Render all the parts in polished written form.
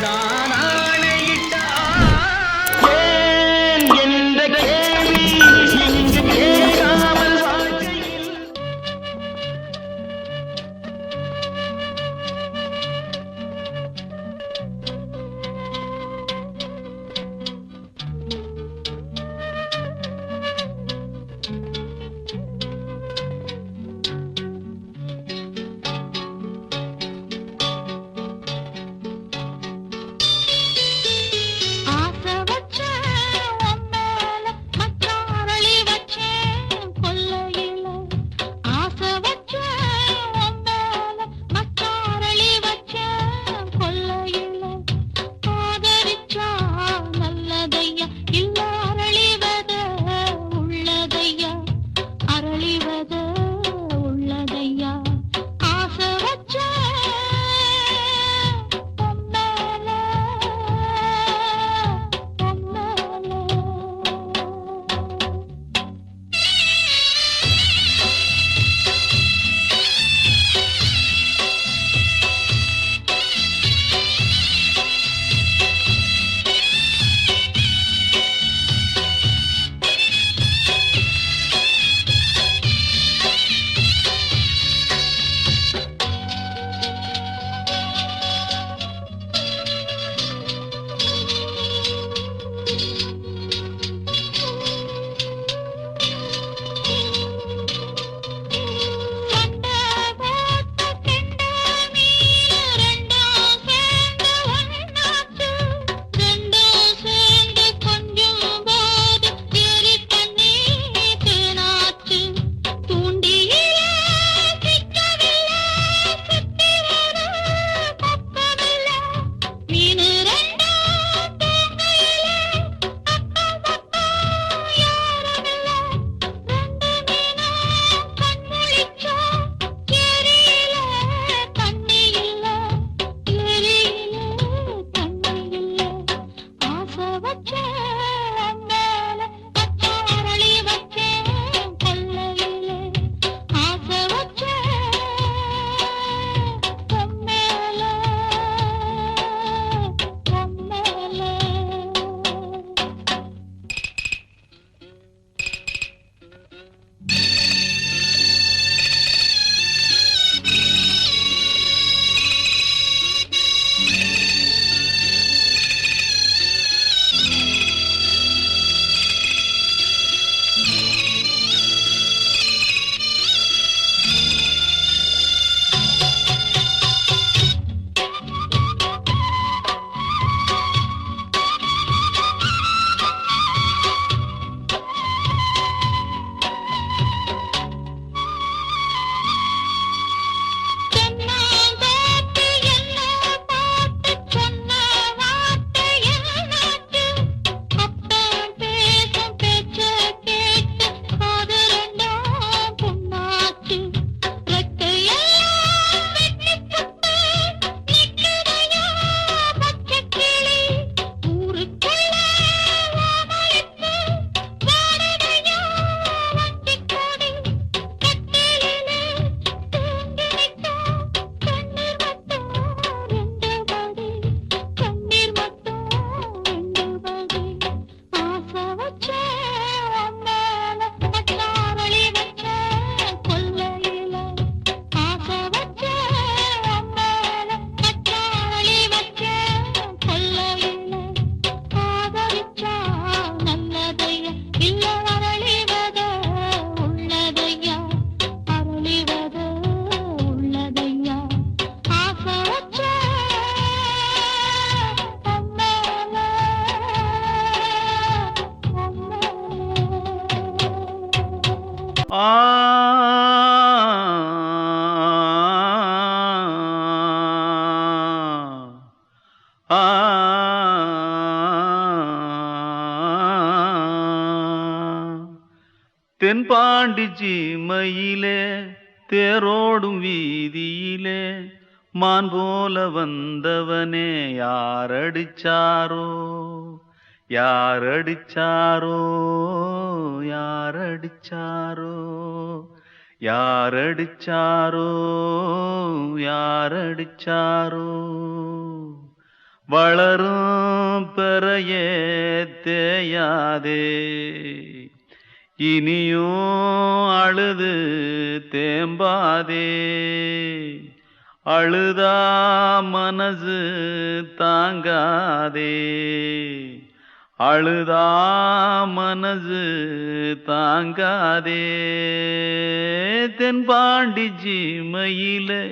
நான் ஆணையிட்டா ஏன் என்ற கேள்வி இங்கு கேட்காமல் வாழ்க்கையில் தென்பாண்டி சீமையிலே தேரோடும் வீதியிலே மான் போல வந்தவனே யாரடிச்சாரோ யாரடிச்சாரோ யாரடிச்சாரோ யாரடிச்சாரோ யாரடிச்சாரோ வளரும் பெறையே தேயாதே இனியும் அழுது தேம்பாதே அழுதா மனசு தாங்காதே அழுதா மனசு தாங்காதே தென்பாண்டி சீமையிலே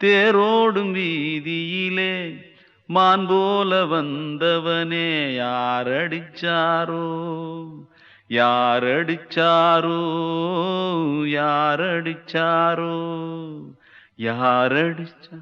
தேரோடும் வீதியிலே மான் போல வந்தவனே யாரடிச்சாரோ யாரடிச்சாரோ யாரடிச்சாரோ யாரடிச்சா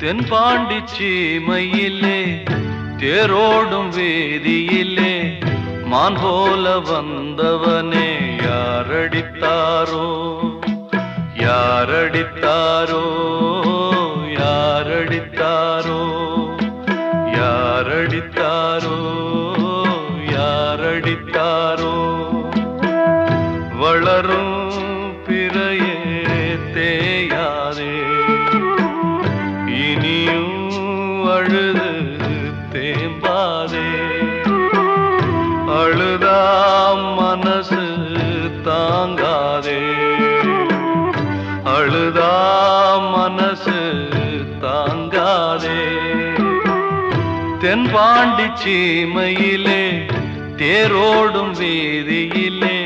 தென்பாண்டி சீமையிலே தேரோடும் வேதியிலே மான் போல வந்தவனே யாரடித்தாரோ யாரடித்தாரோ யாரடித்தாரோ யாரடித்தாரோ யாரடித்தாரோ வளரும் பிறையே தேயாதே இனியும் அழுது தேம்பாதே அழுதா மனசு தாங்காதே அழுதா மனசு தாங்காதே தென்பாண்டி சீமையிலே தேரோடும் வீதியிலே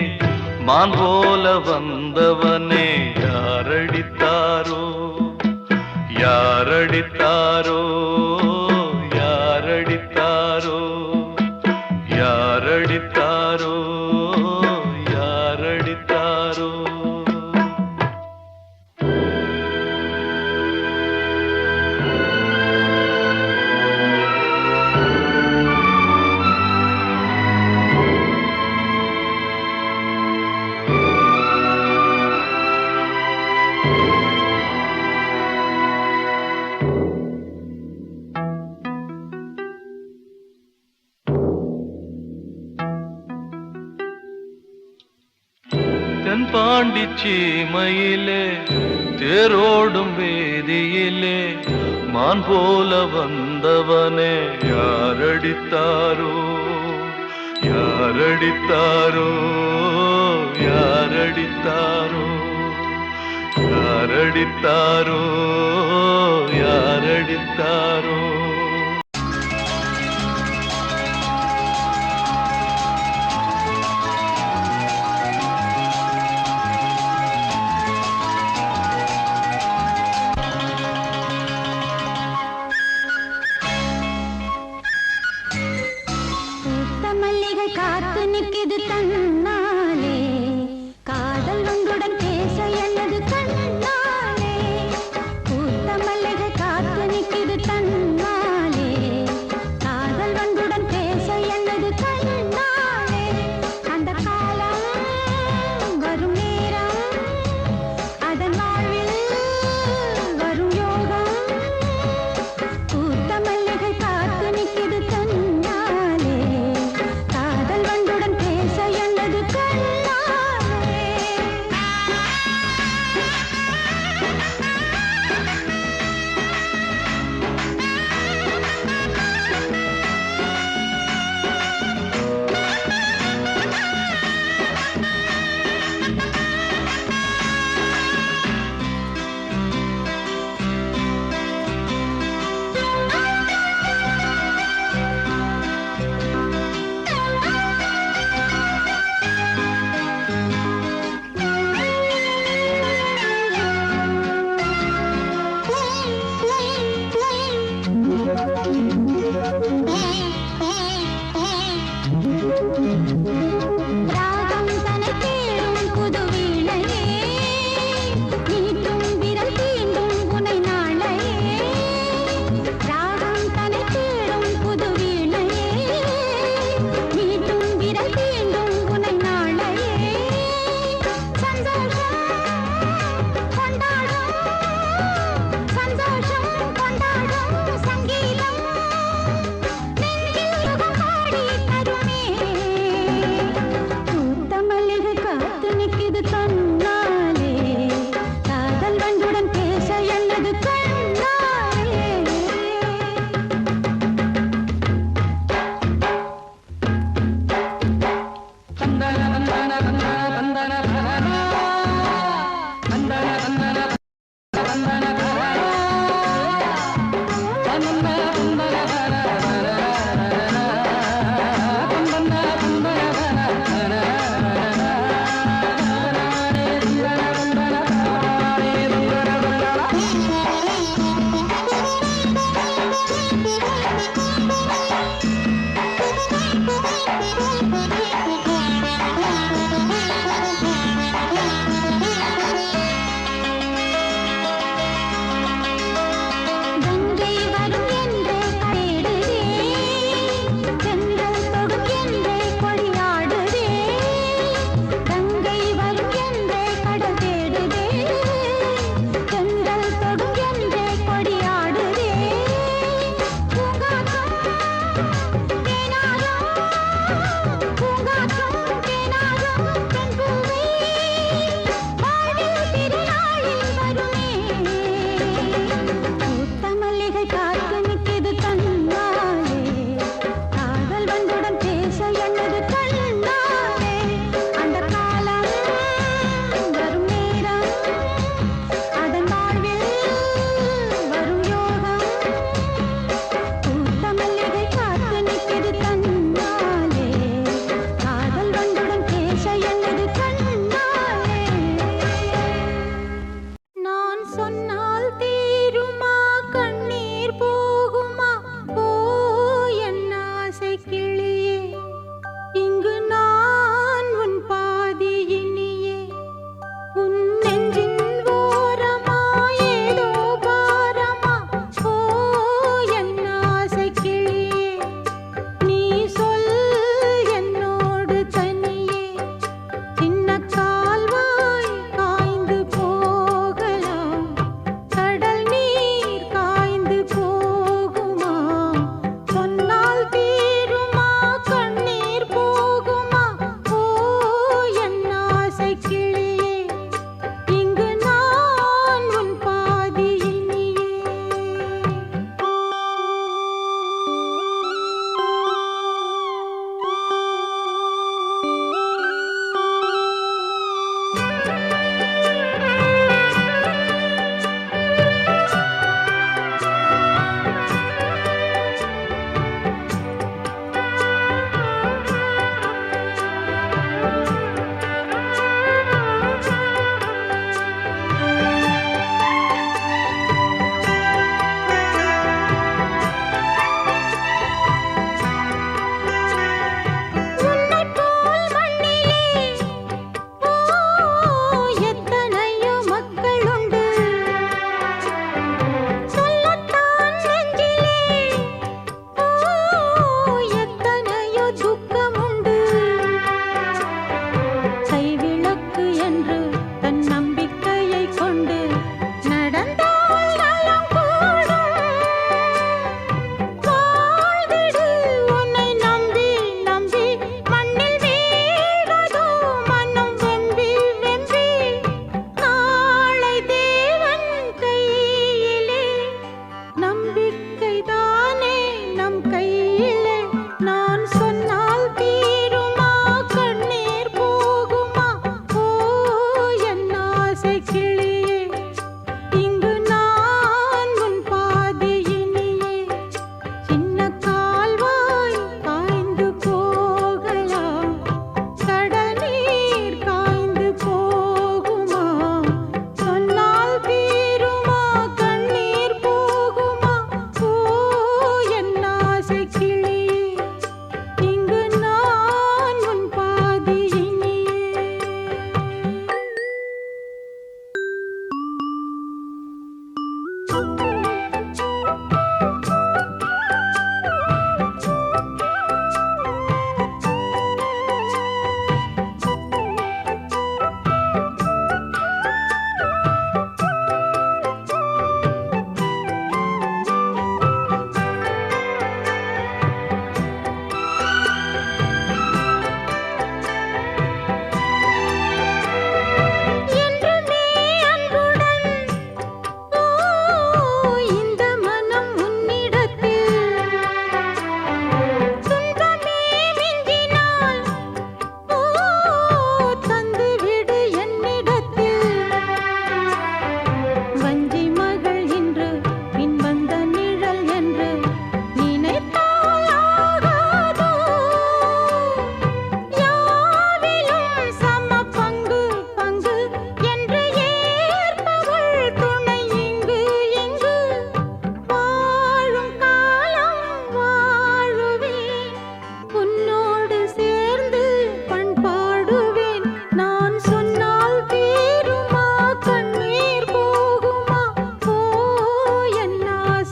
மான் போல வந்தவனே யாரடித்தாரோ யாரடித்தாரோ யாரடித்தாரோ யாரடித்தாரோ யாரடித்தாரோ தென்பாண்டி சீமையிலே தேரோடும் வேதியிலே மான் போல வந்தவனே யாரடித்தாரோ யாரடித்தாரோ யாரடித்தாரோ யாரடித்தாரோ யாரடித்தாரோ காத்து நிற்கிது தன்னாலே காதல் உங்களுடன் பேச என்னது கண்ணாலே பூத்த மல்லிகை காத்து நிற்கிது தன்னாலே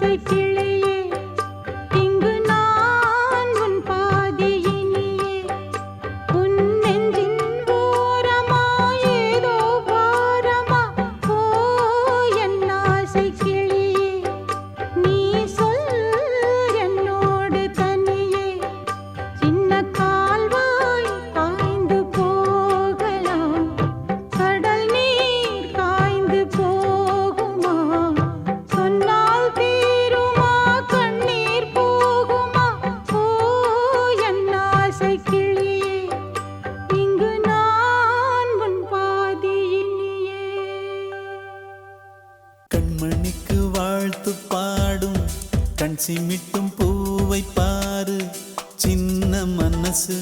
ஆசை கிளியே இங்கு நான் உன் பாதியினியே உன் நெஞ்சின் ஓரமா ஏதோ பாரமா ஓ என் ஆசை கிளியே நீ சொல் என்னோடு தனியே சின்ன கால்வாய் காய்ந்து போகலாம் கடல் நீர் காய்ந்து போகுமா சொன்னால் தீருமா கண்ணீர் போகுமா ஓ என் ஆசை கிளியே இங்கு நான் உன் பாதியினியே கண்மணிக்கு வாழ்த்து பாடும் கண் சிமிட்டும் பூவை பாரு சின்ன மனசு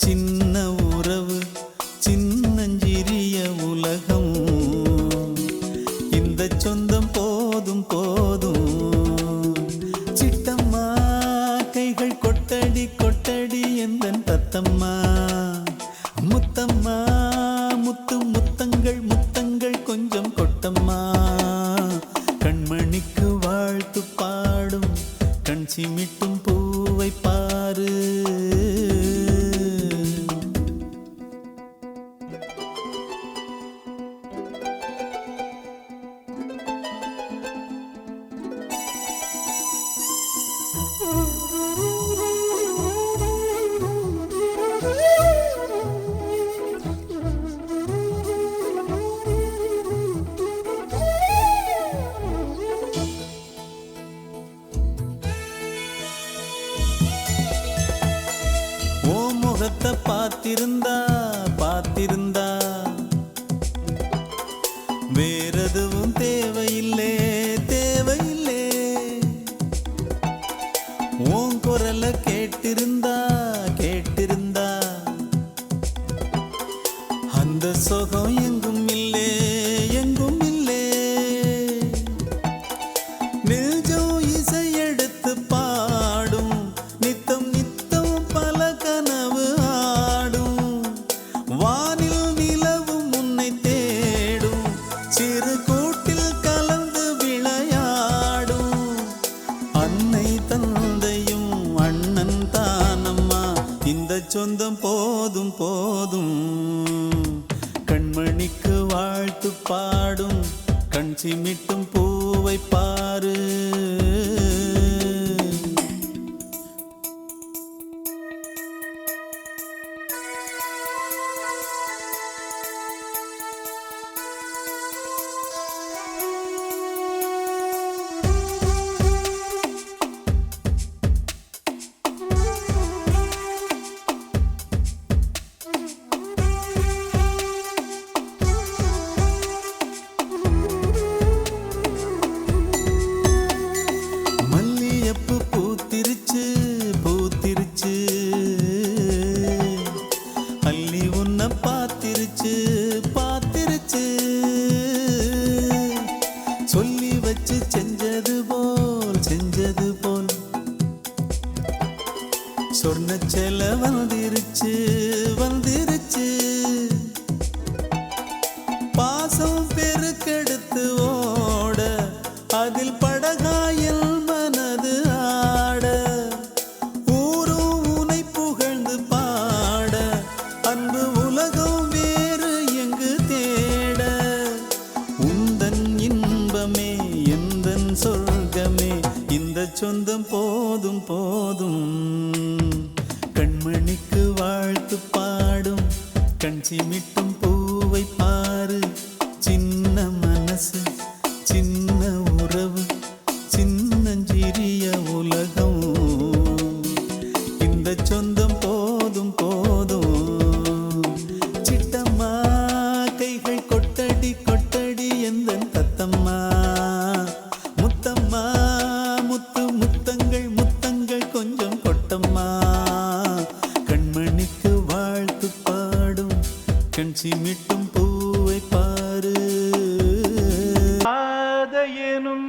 சின்ன உறவு சின்னஞ்சிறிய உலகம் இந்த சொந்தம் போதும் போதும் சிட்டம்மா கைகள் கொட்டடி கொட்டடி எந்தன் தத்தம்மா முத்தம்மா முத்து முத்தங்கள் முத்தங்கள் கொஞ்சம் கொட்டம்மா கண்மணிக்கு வாழ்த்து பாடும் கண் சிமிட்டும் பூவை பாரு ஓ முகத்தை பார்த்திருந்தா பார்த்திருந்தா வேறெதுவும் தேவையில்லே தேவையில்லே உன் குரலை கேட்டிருந்தா கேட்டிருந்தா அந்த சுகம் எங்கும் இல்லே எங்கும் இல்லே நெஞ்சம் இசை எடுத்து பாடும் நித்தம் நித்தம் பல கனவு ஆடும் வானில் நிலவும் உன்னை தேடும் சிறு கூட்டில் கலந்து விளையாடும் அன்னை தந்தையும் அண்ணன் தானம்மா இந்த சொந்தம் போதும் போதும் கண்மணிக்கு வாழ்த்து பாடும் கண் சிமிட்டும் பூவை பாரு மல்லியப்பு பூத்திருச்சு பூத்திருச்சு அள்ளி உன்னை பார்த்திருச்சு பார்த்திருச்சு சொல்லி வச்சு செஞ்சது போல் சொன்ன செல வந்திருச்சு வந்திருச்சு பாசம் பெருக்கெடுத்து ஓட அதில் படகாயில் மனது ஆட ஊரும் உனை புகழ்ந்து பாட அன்பு உலகம் வேறு எங்கு தேட உந்தன் இன்பமே எந்தன் சொர்க்கமே இந்த சொந்தம் போதும் போதும் கண்மணிக்கு வாழ்த்து பாடும் கண் சிமிட்டும் பூவை பாரு சின்ன மனசு சின்ன உறவு சின்னஞ்சிறிய உலகம் இந்த சொந்தம் போதும் போதும் சிட்டம்மா கைகள் கொட்டடி கொட்டடி எந்தன் தத்தம்மா முத்தம்மா முத்து முத்தங்கள் முத்தங்கள் கொஞ்சம் கொட்டம்மா கண்மணிக்கு வாழ்த்து பாடும் கண் சிமிட்டும் பூவை பாரு எனும்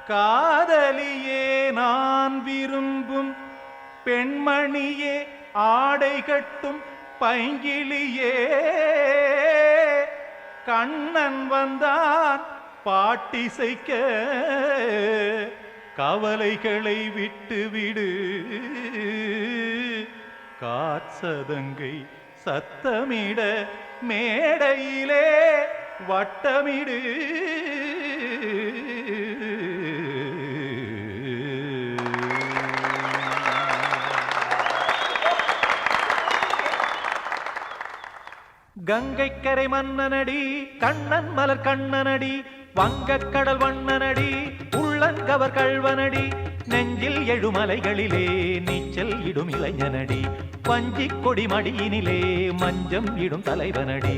காதலியே நான் விரும்பும் பெண்மணியே ஆடை கட்டும் பைங்கிளியே கண்ணன் வந்தான் பாட்டிசைக்க கவலைகளை விட்டுவிடு காற்சதங்கை சத்தமிட மேடையிலே வட்டமிடு கங்கைக்கரை மன்னனடி கண்ணன் மலர் கண்ணனடி வங்கக்கடல் வண்ணனடி உள்ளங்கவர் கள்வனடி நெஞ்சில் எழுமலைகளிலே நீச்சல் இடும் இளைஞனடி வஞ்சிக் கொடி மடியினிலே மஞ்சம் இடும் தலைவனடி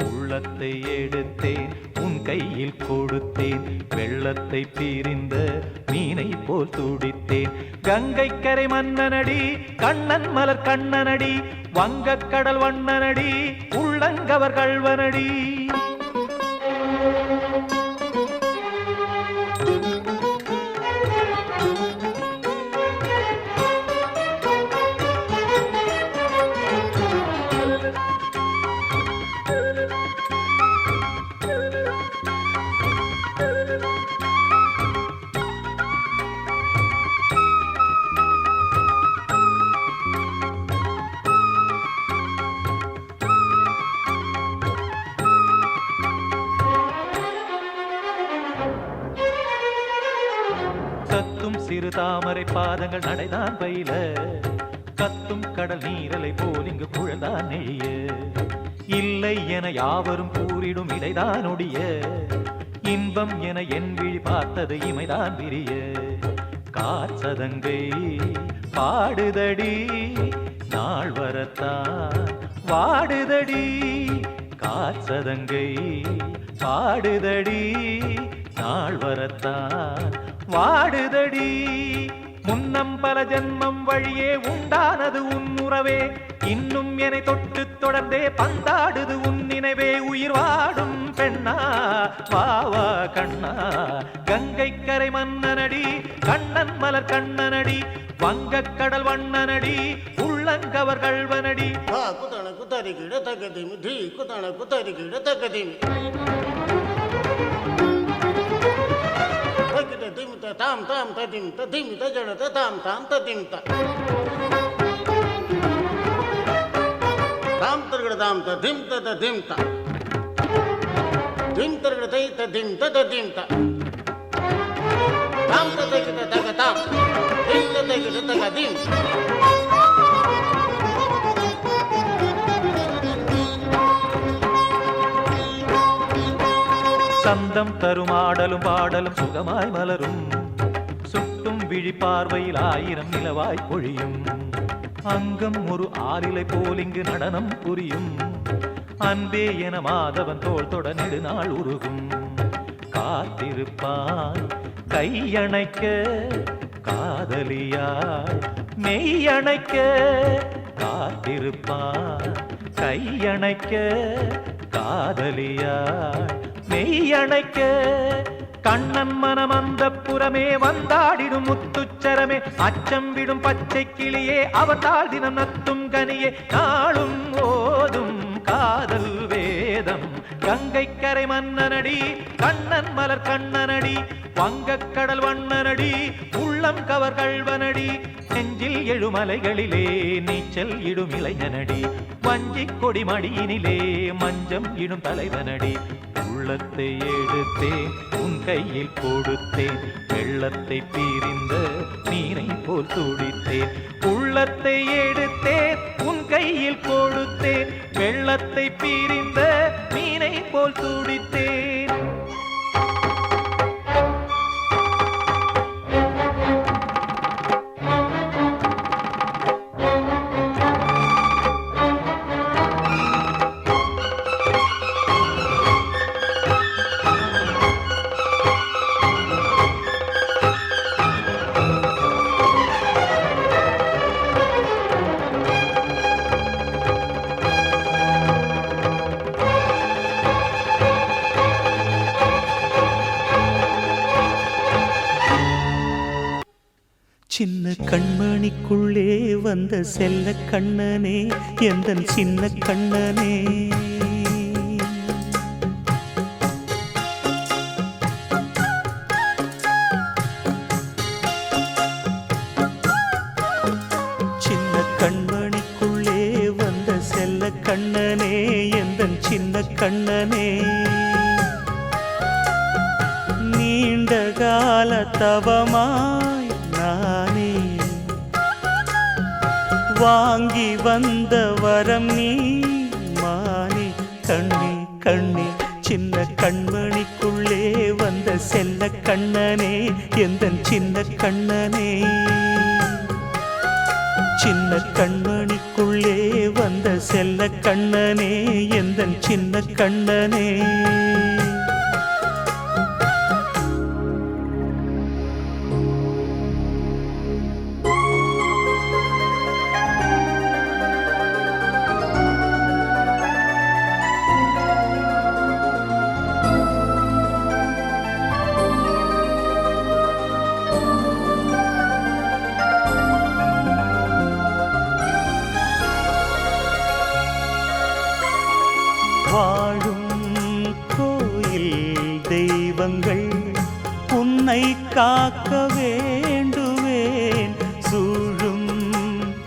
உள்ளத்தை எடுத்தேன் உன் கையில் கொடுத்தேன் வெள்ளத்தை பிரிந்த மீனை போல் துடித்தேன் கங்கைக்கரை மன்னனடி கண்ணன் மலர் கண்ணனடி வங்கக்கடல் வண்ணனடி உள்ளங்கவர் கள்வனடி சிறு தாமரை பாதங்கள் நடைதான் பயில கத்தும் கடல் நீரலை போல் இங்கு குழந்தான் நெழிய இல்லை என யாவரும் கூறிடும் இடைதான் ஒடிய இன்பம் என என் விழி பார்த்தது இமைதான் விரிய காற்சதங்கை பாடுதடி நாள் வரத்தான் வாடுதடி காற்சதங்கை பாடுதடி நாள் வரத்தான் வாடுதடி முன்னம் பல ஜென்மம் வழியே உண்டானது உன் உறவே இன்னும் என்னை தொட்டு தொடர்ந்தே பந்தாடுது உன் நினைவே உயிர் வாடும் பெண்ணா வாவா கண்ணா கங்கைக்கரை மன்னனடி கண்ணன் மலர் கண்ணனடி வங்கக்கடல் வண்ணனடி உள்ளங்கவர் கள்வனடி குதண குத்தரி கிட தகதிமி தி குதண குத்தரி கிட தகதிமி திமித தாம் தாம் ததிமித திமித ஜடத தாம் தாம் ததிமித தாம் தர்கட தாம் ததிமித ததிமித திம் தர்கட தை ததிமித ததிமித தாம் ததகிட தக தாம் திம் ததகிட தக திம் சந்தம் தரும் ஆடலும் பாடலும் சுகமாய் மலரும் சுட்டும் விழி பார்வையில் ஆயிரம் நிலவாய் பொழியும் அங்கம் ஒரு ஆலிலை போல் இங்கு நடனம் புரியும் அன்பே என மாதவன் தோள் தொட நெடுநாள் உருகும் காத்திருப்பான் கையணைக்க காதலியாய் மெய்யணைக்க காத்திருப்பான் கையணைக்க காதலியாய் மெய்யணைக்க கண்ணன் மனம் அந்த புறமே வந்தாடிடும் முத்துச்சரமே அச்சம் விடும் பச்சை கிளியே அவர் தாழ் தினம் நத்தும் கனியே நாளும் ஓதும் காதல் வேதம் கங்கைக்கரை மன்னனடி கண்ணன் மலர் கண்ணனடி வங்கக்கடல் வண்ணனடி உள்ளம் கவர் கள்வனடி நெஞ்சில் எழுமலைகளிலே நீச்சல் இடும் இளைஞனடி வஞ்சிக் கொடி மடியினிலே மஞ்சம் இடும் தலைவனடி உள்ளத்தை எடுத்தேன் உன் கையில் கொடுத்தேன் வெள்ளத்தை பிரிந்த மீனை போல் துடித்தேன் உள்ளத்தை எடுத்தேன் உன் கையில் கொடுத்தேன் வெள்ளத்தை பிரிந்த மீனை போல் துடித்தேன் சின்ன கண்மணிக்குள்ளே வந்த செல்ல கண்ணனே எந்தன் சின்ன கண்ணனே கண்ணனே நீண்ட கால தவமாய் நானே வாங்கி வந்த வரம் நீ மானே கண்ணே கண்ணே சின்ன கண்மணிக்குள்ளே வந்த செல்ல கண்ணனே எந்தன் சின்ன கண்ணனே சின்ன கண்மணிக்குள்ளே வந்த செல்ல கண்ணனே எந்தன் சின்ன கண்ணனே வாழும் கோயில் தெய்வங்கள் உன்னை காக்க வேண்டுவேன் சூழும்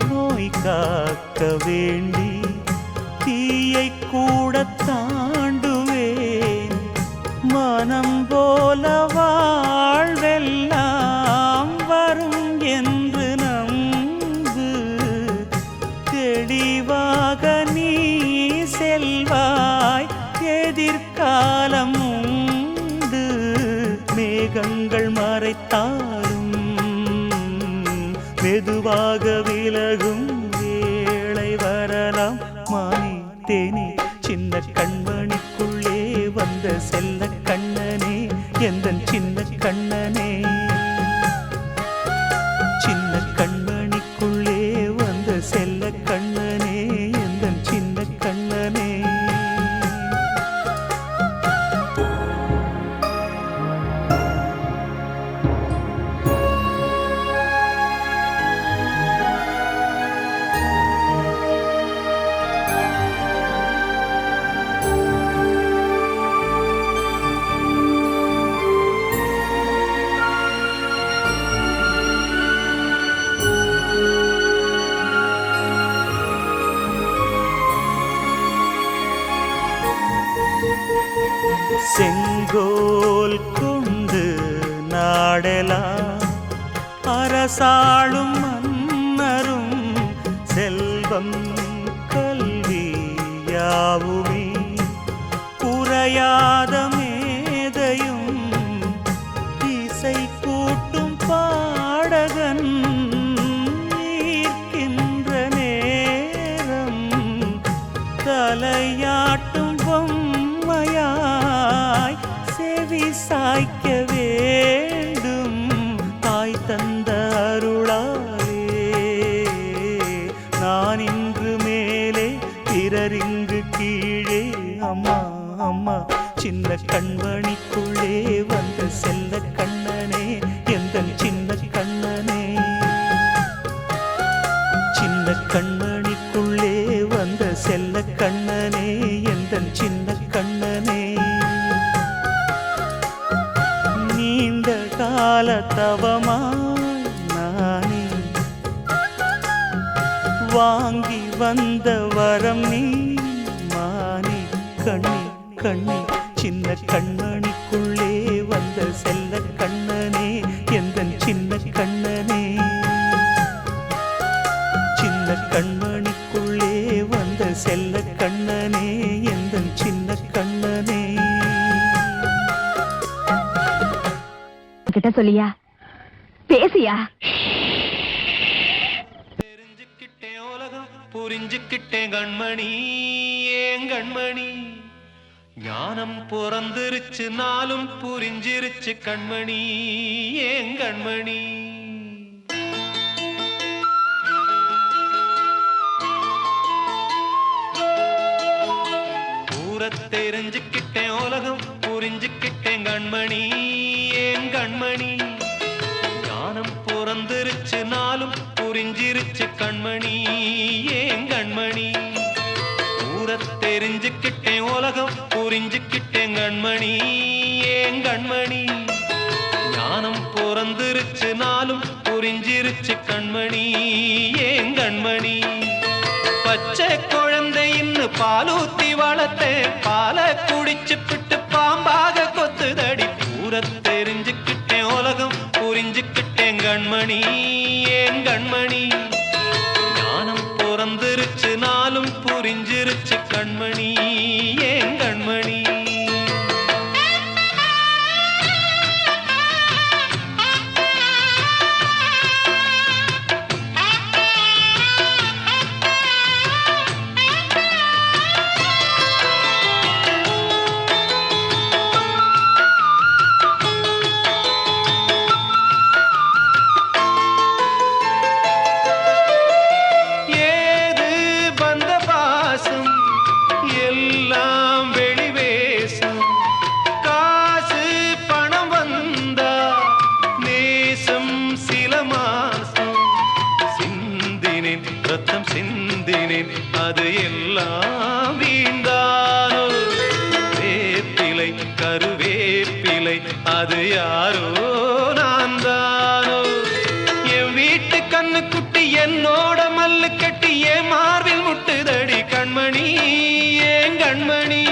நோய் காக்க வேண்டி தீயை கூட தாண்டுவேன் மனம் போல வாழ்வெல்லாம் வரும் என்று நம்பு தெளிவாக நீ செல்வாய் எதிர்காலம் உண்டு மேகங்கள் மறைத்தாலும் மெதுவாக விலகும் வேளை வரலாம் மானே தேனே சின்ன கண்மணிக்குள்ளே வந்த செல்ல கண்ணனே எந்தன் சின்ன கண்ணனே சின்ன கண்மணிக்குள்ளே வந்த செல்ல கண்ணனே எந்தன் சின்ன கண்ணனே செங்கோல் கொண்டு நாடலாம் அரசாளும் மன்னரும் செல்வம் கல்வி யாவுமே குறையாத மேதையும் இசை கூட்டும் பாடகன் ஈர்க்கின்ற நேரம் தலையாட்டும் பொம்மையாய் செவி சாய்க்க வேண்டும் தாய் தந்த அருளாலே நான் இன்று மேலே பிறரிங்கு கீழே அம்மா அம்மா சின்ன கண்மணிக்குள்ளே வந்த செல்ல கண்ணனே எந்தன் சின்ன கண்ணனே சின்ன கண்மணிக்குள்ளே வந்த செல்ல கண்ணனே எந்தன் சின்ன கண்ணனே நீண்ட கால தவமாய் நானே வாங்கி வந்த வரம் நீ மானே கண்ணே கண்ணே சின்ன கண்மணிக்குள்ளே வந்த செல்ல கண்ணனே எந்தன் சின்ன கண்ணனே சின்ன கண்மணிக்குள்ளே வந்த செல்ல கண்ணனே எந்தன் சின்ன கண்ணனே கிட்ட சொல்லியா பேசியா தெரிஞ்சுக்கிட்டேன் உலகம் புரிஞ்சுக்கிட்டேன் கண்மணி ஏன் கண்மணி ஞானம் பிறந்திருச்சு நாளும் புரிஞ்சிருச்சு கண்மணி ஏன் கண்மணி தெரிஞ்சுக்கிட்டேன் உலகம் புரிஞ்சுக்கிட்டேன் கண்மணி ஏன் கண்மணி ஞானம் பிறந்திருச்சு நாளும் புரிஞ்சிருச்சு கண்மணி ஏன் கண்மணி தெரிஞ்சுக்கிட்டேன் உலகம் புரிஞ்சுக்கிட்டேன் கண்மணி ஏன் கண்மணி ஞானம் பிறந்திருச்சு நாளும் புரிஞ்சிருச்சு கண்மணி ஏன் கண்மணி பச்சை குழந்தை இன்னு பாலூத்தி வளர்த்தேன் பாலை குடிச்சு பிட்டு பாம்பாக கொத்துதடி ஊர தெரிஞ்சுக்கிட்டேன் உலகம் புரிஞ்சுக்கிட்டேன் கண்மணி ஏன் கண்மணி ஞானம் பிறந்திருச்சு நாளும் புரிஞ்சிருச்சு கண்மணி ஏன் கண்மணி ரத்தம் சிந்தினேன் அது எல்லாம் வீந்தானோ வேப்பிலை கருவேப்பிலை அது யாரோ நான் தானோ என் வீட்டு கண்ணு குட்டி என்னோட மல்லு கட்டி என் மார்பில் முட்டுதடி கண்மணி ஏன் கண்மணி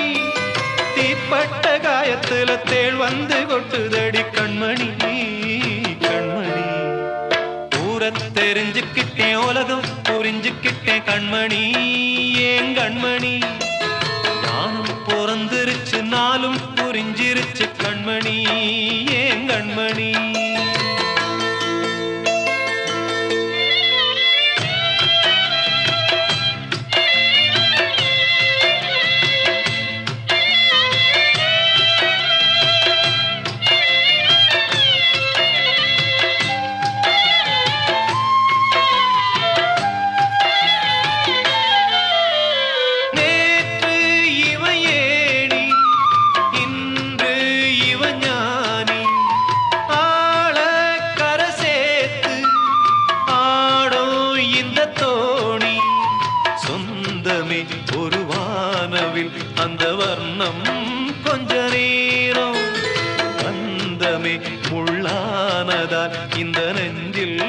தீப்பட்ட காயத்துல தேள் வந்து கொட்டுதடி கண்மணி கண்மணி ஊர தெரிஞ்சுக்கிட்டேன் உலகம் புரிஞ்சுக்கிட்டேன் கண்மணி ஏன் கண்மணி ஞானம் பிறந்திருச்சு நாளும் புரிஞ்சிருச்சு கண்மணி ஏன் கண்மணி ஒரு வானவில் அந்த வர்ணம் கொஞ்ச நேரம் அந்தமே முள்ளானதால் இந்த நெஞ்சில்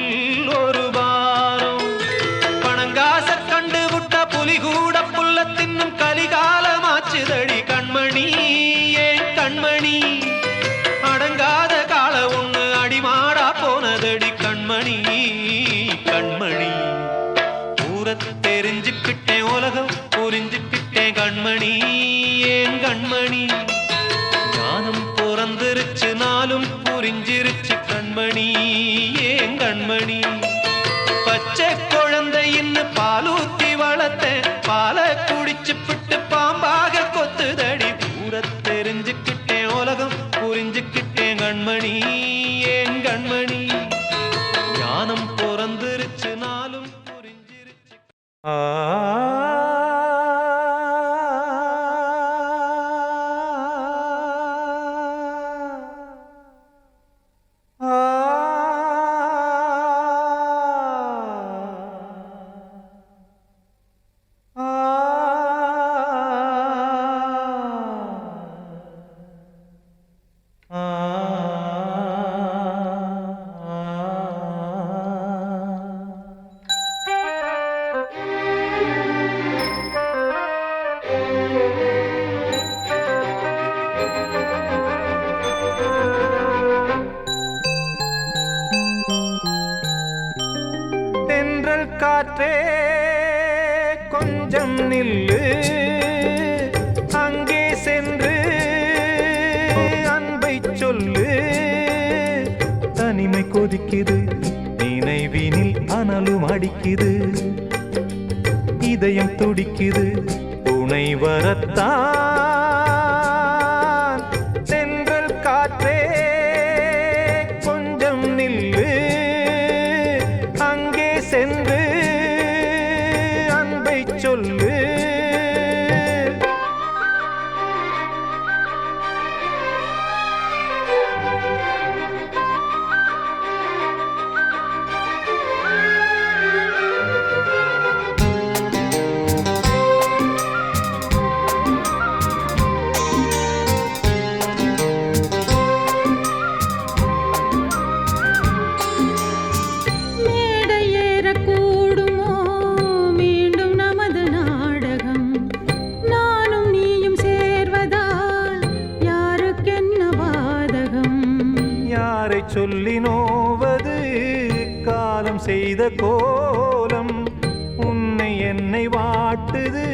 ஒரு பாரம் பணங்காச கண்டு விட்ட புலி கூட புல்ல தின்னும் கலிகாலமாச்சுதடி கண்மணி ஏன் கண்மணி அடங்காத கால ஒண்ணு அடிமாடா போனதடி கண்மணி கண்மணி ஊர தெரிஞ்சுக்கிட்டேன் உலகம் புரிஞ்சுக்கிட்டேன் கண்மணி ஏன் கண்மணி ஞானம் பிறந்திருச்சு நாளும் புரிஞ்சிருச்சு கண்மணி ஏன் கண்மணி பச்சை குழந்தை இன்னும் பாலூத்தி வளர்த்தேன் பாலை குடிச்சு பிட்டு பாம்பாக கொத்துதடி ஊர தெரிஞ்சுக்கிட்டேன் உலகம் புரிஞ்சுக்கிட்டேன் கண்மணி ஏன் கண்மணி ஞானம் பிறந்திருச்சு நாளும் புரிஞ்சிருச்சு காற்றே கொஞ்சம் நில்லு அங்கே சென்று அன்பை சொல்லு தனிமை கொதிக்குது நினைவினில் அனலும் அடிக்குது இதயம் துடிக்குது துணை வரத்தான் தென்றல் காற்றே கொஞ்சம் நில்லு அங்கே சென்று அன்பை சொல்லு நோவது காலம் செய்த கோலம், உன்னை என்னை வாட்டுது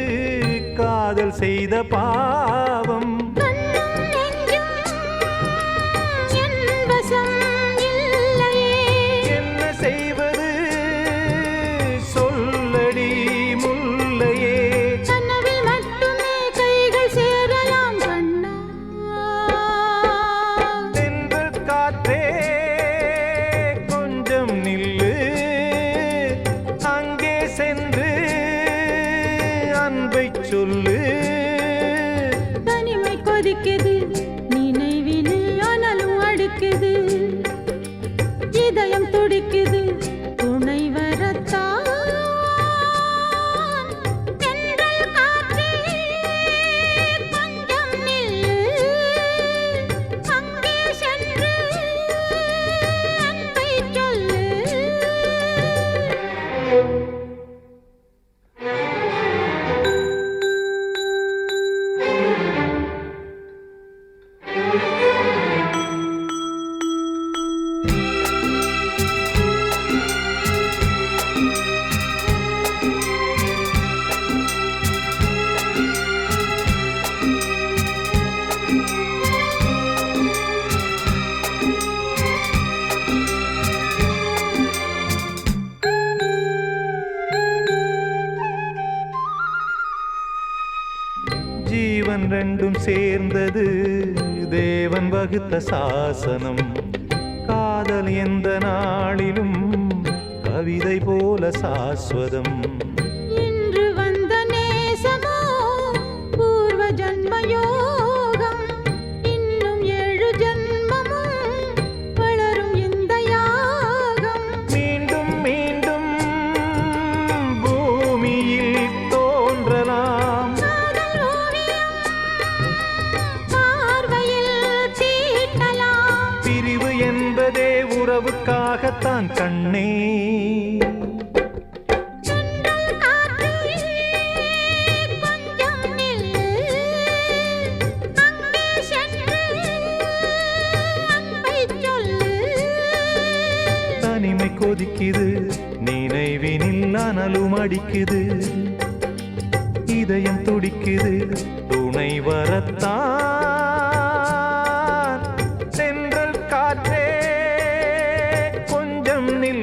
காதல் செய்த பாவம். கண்ணும் நெஞ்சும் என் வசம் இல்லையே. என்ன செய்வது சொல்லடி முல்லையே. கனவில் மட்டுமே கைகள் சேரலாம் கண்ணா. தென்றல் காற்றே கொஞ்சம் நில்லு, அங்கே சென்று அன்பை சொல்லு. தனிமை கொதிக்குது நினைவினில் அனலும் அடிக்குது, இதயம் துடிக்குது துணை வரத்தான். தென்றல் காற்றே கொஞ்சம் நில்லு, அங்கே சென்று அன்பை சொல்லு. ஜீவன் ரெண்டும் சேர்ந்தது தேவன் வகுத்த சாசனம். காதல் எந்த நாளிலும் கவிதை போல சாஸ்வதம். இன்று வந்த நேசமோ பூர்வ ஜன்ம யோகம், இன்னும் 7 ஜன்மமும் வளரும் இந்த யாகம். மீண்டும் மீண்டும் பூமியில் தோன்றலாம். காதல் ஓவியம் பார்வையில் தீட்டலாம். பிரிவு என்பதே உறவுக்காகத்தான் கண்ணே. தென்றல் காற்றே கொஞ்சம் நில்லு, அங்கே சென்று அன்பை சொல்லு. தனிமை கொதிக்குது நினைவினில் அனலும் அடிக்குது, இதயம் துடிக்குது துணை வரத்தான். தென்றல் காற்றே கொஞ்சம் நில்